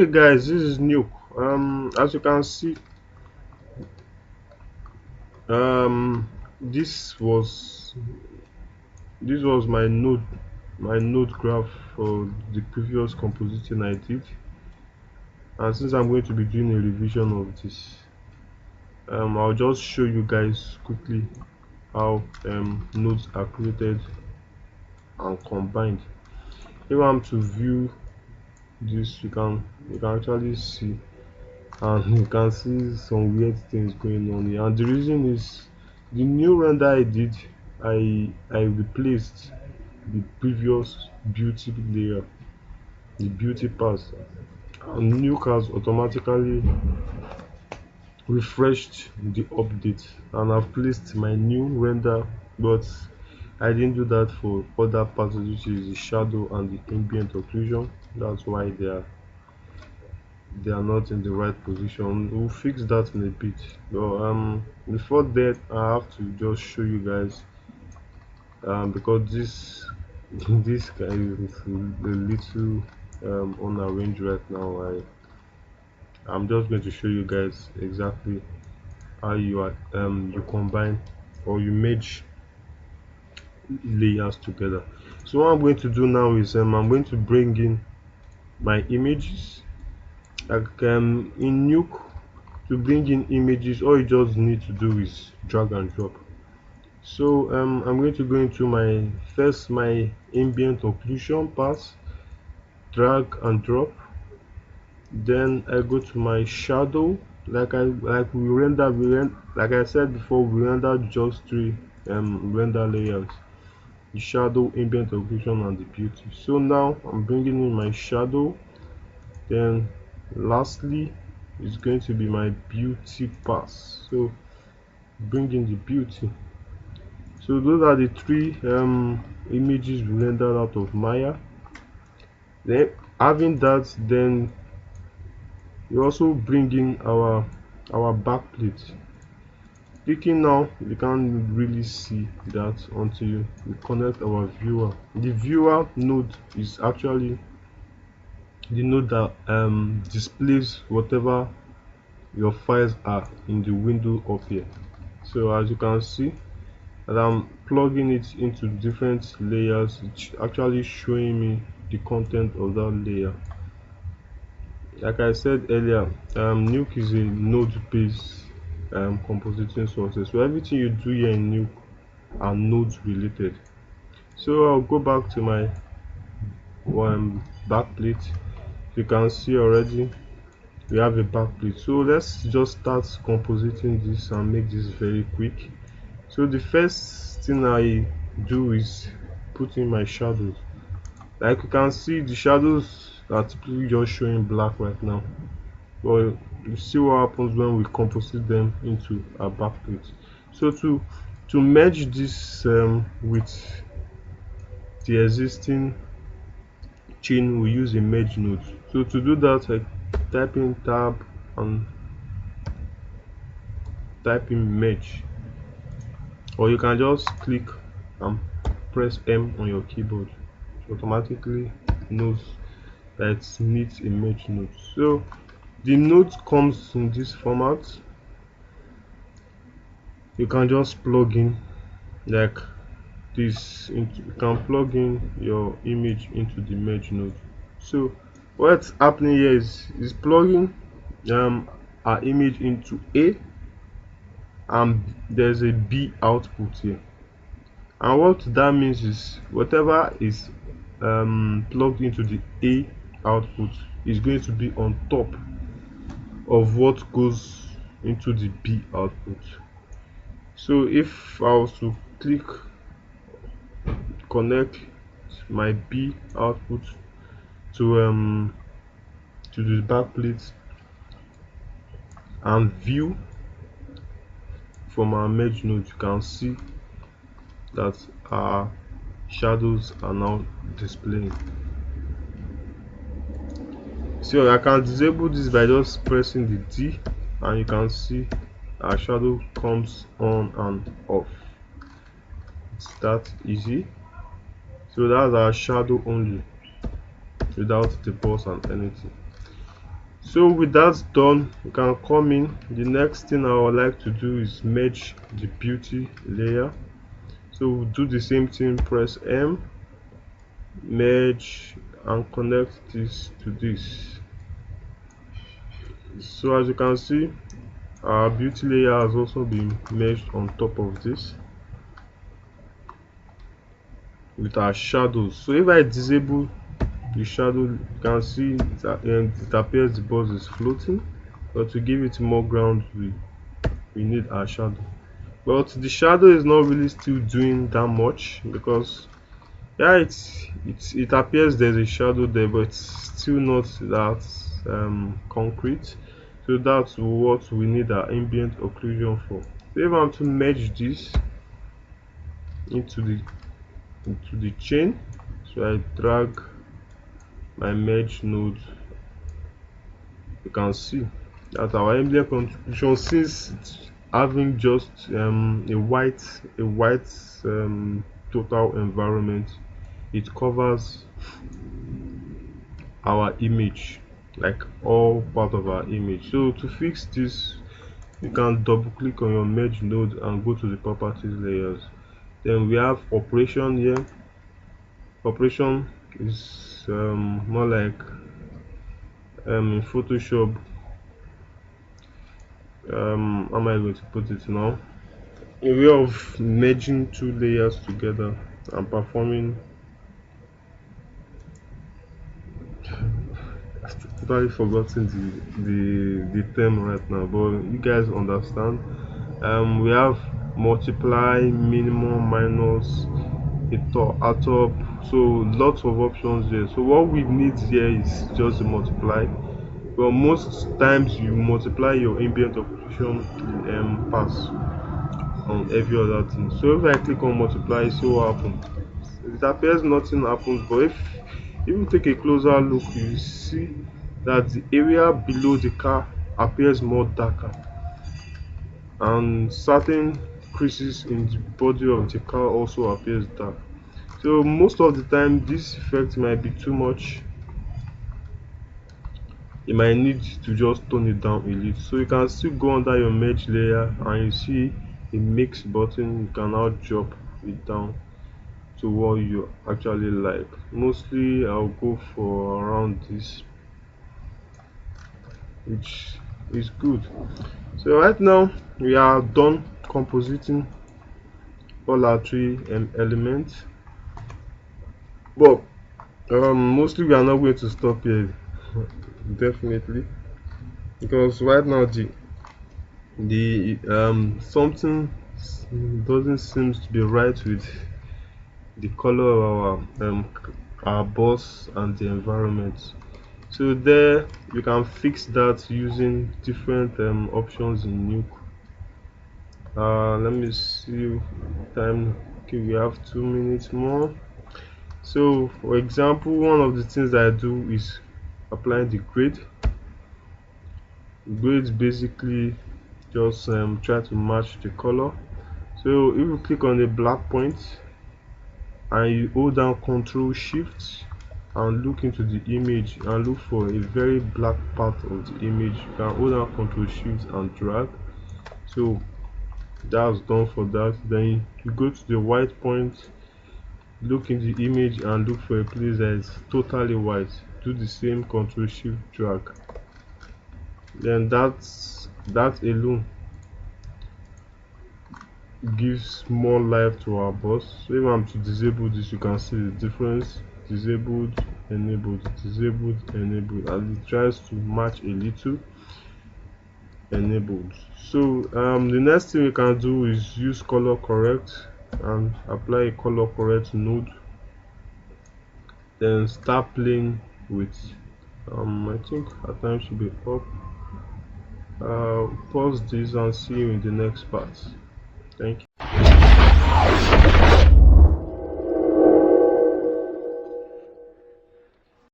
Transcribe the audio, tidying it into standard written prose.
Okay guys, this is new. As you can see, um this was this was my node graph for the previous compositing I did, and since I'm going to be doing a revision of this, I'll just show you guys quickly how nodes are created and combined. If I'm to view this, you can actually see, and you can see some weird things going on here. And the reason is the new render I did, I replaced the previous beauty layer, the beauty pass, and new cars automatically refreshed the update, and I've placed my new render, but I didn't do that for other parts, which is the shadow and the ambient occlusion. That's why they are not in the right position. We'll fix that in a bit. But before that, I have to just show you guys, because this guy is a little unarranged right now. I'm just going to show you guys exactly how you combine or you merge layers together. So what I'm going to do now is I'm going to bring in my images. Like in Nuke, to bring in images, all you just need to do is drag and drop. So I'm going to go into my ambient occlusion pass, drag and drop. Then I go to my shadow. Like I said before, we render just three render layers: the shadow, ambient occlusion, and the beauty. So now I'm bringing in my shadow. Then lastly is going to be my beauty pass. So bring in the beauty. So those are the three images we rendered out of Maya. Then having that, then we also bring in our backplate. Clicking now, you can't really see that until we connect our viewer. The viewer node is actually the node that displays whatever your files are in the window up here. So as you can see, that I'm plugging it into different layers, it's actually showing me the content of that layer. Like I said earlier, Nuke is a node-based compositing software, so everything you do here in Nuke are nodes related. So I'll go back to my backplate. You can see already we have a backplate. So let's just start compositing this and make this very quick. So the first thing I do is put in my shadows. Like you can see, the shadows are typically just showing black right now, but you see what happens when we composite them into our backplate. So to merge this with the existing chain, we use a merge node. So to do that, I type in tab and type in merge, or you can just click and press M on your keyboard. It automatically knows that it needs a merge node. So the node comes in this format. You can just plug in like this you can plug in your image into the merge node. So what's happening here is plugging our image into A, and there's a B output here. And what that means is whatever is plugged into the A output is going to be on top of what goes into the B output. So if I was to click connect my B output to the backplate and view from our merge node, you can see that our shadows are now displaying. So I can disable this by just pressing the D, and you can see our shadow comes on and off. It's that easy. So that's our shadow only, without the boss and anything. So with that done, you can come in. The next thing I would like to do is merge the beauty layer. So we'll do the same thing, press M, merge, and connect this to this. So as you can see, our beauty layer has also been merged on top of this with our shadows. So if I disable the shadow, you can see it appears the boss is floating, but to give it more ground, we need our shadow. But the shadow is not really still doing that much, because yeah, it appears there's a shadow there, but it's still not that concrete. So that's what we need our ambient occlusion for. So if I'm to merge this into the chain, so I drag my merge node, you can see that our ambient occlusion, since it's having just a white total environment, it covers our image, like all part of our image. So to fix this, you can double click on your merge node and go to the properties layers. Then we have operation here. Operation is more like in Photoshop, how am I going to put it now, a way of merging two layers together and performing, I've totally forgotten the term right now, but you guys understand. We have multiply, minimum, minus, atop, so lots of options here. So what we need here is just the multiply. Well, most times you multiply your ambient occlusion pass on every other thing. So if I click on multiply, see what happens. It appears nothing happens, but if you take a closer look, you see that the area below the car appears more darker, and certain creases in the body of the car also appears dark. So most of the time this effect might be too much. You might need to just tone it down a little. So you can still go under your merge layer and you see a mix button. You can now drop it down to what you actually like. Mostly I'll go for around this, which is good. So right now we are done compositing all our three elements, but mostly we are not going to stop here. Definitely, because right now the something doesn't seem to be right with the color of our boss and the environment. So there you can fix that using different options in Nuke. Let me see time. Okay, we have 2 minutes more. So for example, one of the things that I do is applying the grade. Grades basically just try to match the color. So if you click on the black point and you hold down Ctrl Shift and look into the image and look for a very black part of the image, you can hold down Ctrl Shift and drag. So that's done for that. Then you go to the white point, look in the image and look for a place that is totally white. Do the same, Ctrl Shift drag. Then that alone gives more life to our boss. So if I'm to disable this, you can see the difference. Disabled, enabled, disabled, enabled, and it tries to match a little. Enabled. So the next thing we can do is use color correct and apply a color correct node, then start playing with I think our time should be up. Pause this and see you in the next part. Thank you.